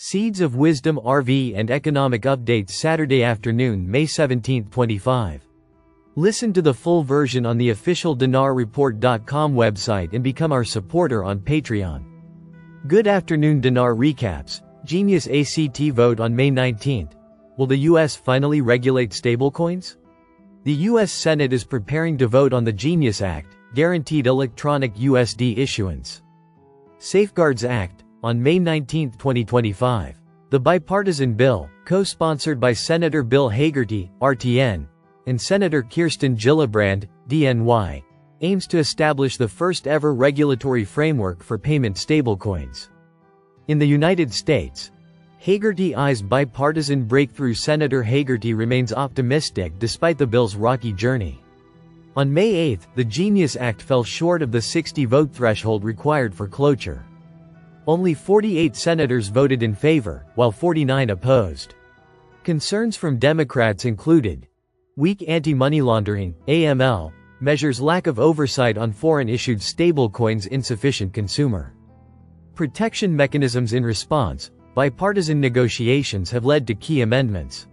Seeds of Wisdom RV and Economic Updates Saturday afternoon, May 17, 25. Listen to the full version on the official dinarreport.com website and become our supporter on Patreon. Good afternoon. Dinar recaps. Genius ACT vote on May 19. Will the U.S. finally regulate stablecoins? The U.S. Senate is preparing to vote on the Genius Act, guaranteed electronic USD issuance. Safeguards Act, on May 19, 2025. The bipartisan bill, co-sponsored by Senator Bill Hagerty, RTN, and Senator Kirsten Gillibrand, DNY, aims to establish the first-ever regulatory framework for payment stablecoins. In the United States, Hagerty eyes bipartisan breakthrough. Senator Hagerty remains optimistic despite the bill's rocky journey. On May 8, the Genius Act fell short of the 60-vote threshold required for cloture. Only 48 senators voted in favor, while 49 opposed. Concerns from Democrats included weak anti-money laundering (AML) measures, lack of oversight on foreign-issued stablecoins, insufficient consumer protection mechanisms. In response, bipartisan negotiations have led to key amendments.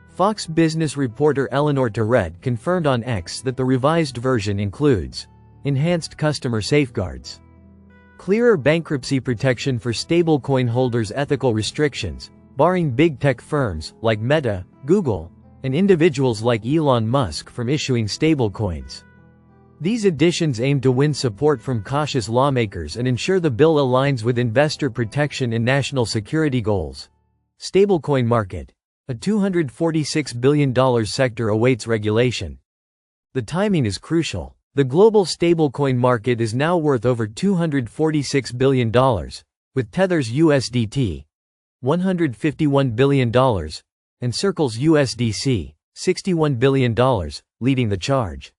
Fox Business reporter Eleanor Terrett confirmed on X that the revised version includes enhanced customer safeguards, clearer bankruptcy protection for stablecoin holders, ethical restrictions, barring big tech firms like Meta, Google, and individuals like Elon Musk from issuing stablecoins. These additions aim to win support from cautious lawmakers and ensure the bill aligns with investor protection and national security goals. Stablecoin market. A $246 billion sector awaits regulation. The timing is crucial. The global stablecoin market is now worth over $246 billion, with Tether's USDT, $151 billion, and Circle's USDC, $61 billion, leading the charge.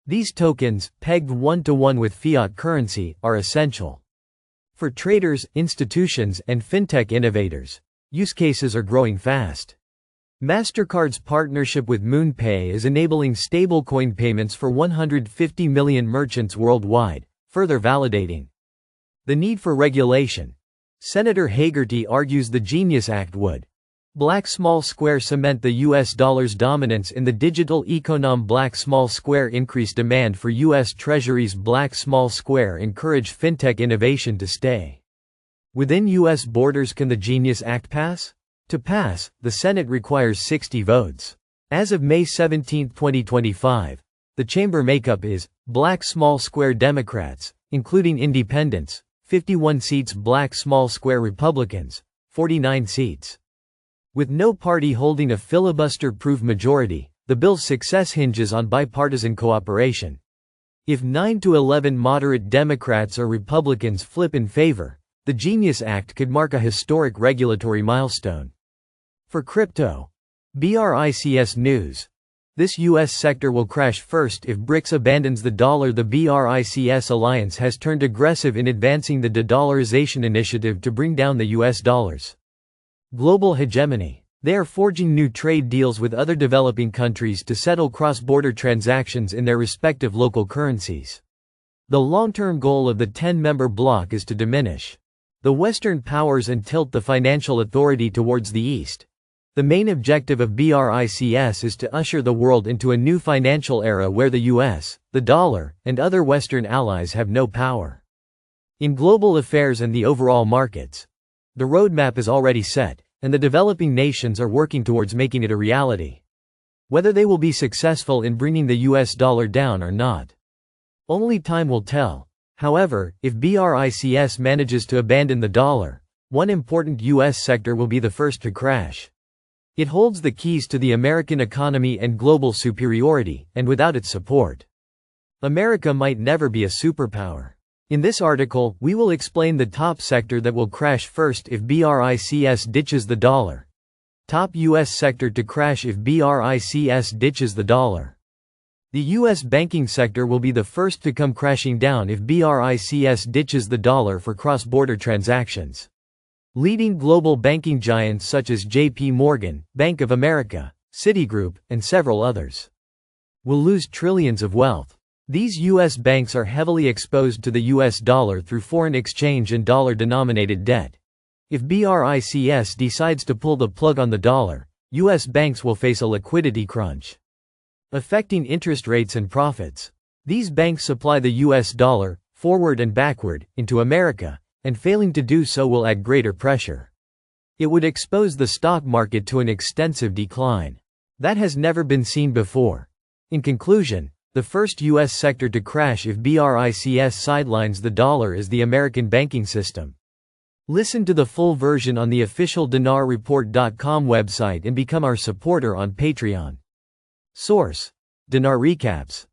These tokens, pegged one-to-one with fiat currency, are essential. For traders, institutions, and fintech innovators, use cases are growing fast. MasterCard's partnership with MoonPay is enabling stablecoin payments for 150 million merchants worldwide, further validating the need for regulation. Senator Hagerty argues the Genius Act would Black Small Square cement the U.S. dollar's dominance in the digital economy. Black Small Square increase demand for U.S. Treasuries. Black Small Square encourage fintech innovation to stay within U.S. borders. Can the Genius Act pass? To pass, the Senate requires 60 votes. As of May 17, 2025, the chamber makeup is Black Small Square Democrats, including independents, 51 seats, Black Small Square Republicans, 49 seats. With no party holding a filibuster-proof majority, the bill's success hinges on bipartisan cooperation. If 9 to 11 moderate Democrats or Republicans flip in favor, the Genius Act could mark a historic regulatory milestone. For crypto. BRICS News. This U.S. sector will crash first if BRICS abandons the dollar. The BRICS alliance has turned aggressive in advancing the de-dollarization initiative to bring down the U.S. dollar's global hegemony. They are forging new trade deals with other developing countries to settle cross-border transactions in their respective local currencies. The long-term goal of the 10-member bloc is to diminish the Western powers and tilt the financial authority towards the East. The main objective of BRICS is to usher the world into a new financial era where the US, the dollar, and other Western allies have no power in global affairs and the overall markets. The roadmap is already set, and the developing nations are working towards making it a reality. Whether they will be successful in bringing the US dollar down or not, only time will tell. However, if BRICS manages to abandon the dollar, one important U.S. sector will be the first to crash. It holds the keys to the American economy and global superiority, and without its support, America might never be a superpower. In this article, we will explain the top sector that will crash first if BRICS ditches the dollar. Top U.S. sector to crash if BRICS ditches the dollar. The U.S. banking sector will be the first to come crashing down if BRICS ditches the dollar for cross-border transactions. Leading global banking giants such as J.P. Morgan, Bank of America, Citigroup, and several others will lose trillions of wealth. These U.S. banks are heavily exposed to the U.S. dollar through foreign exchange and dollar-denominated debt. If BRICS decides to pull the plug on the dollar, U.S. banks will face a liquidity crunch, affecting interest rates and profits. These banks supply the U.S. dollar, forward and backward, into America, and failing to do so will add greater pressure. It would expose the stock market to an extensive decline that has never been seen before. In conclusion, the first U.S. sector to crash if BRICS sidelines the dollar is the American banking system. Listen to the full version on the official dinarreport.com website and become our supporter on Patreon. Source: Dinar Recaps.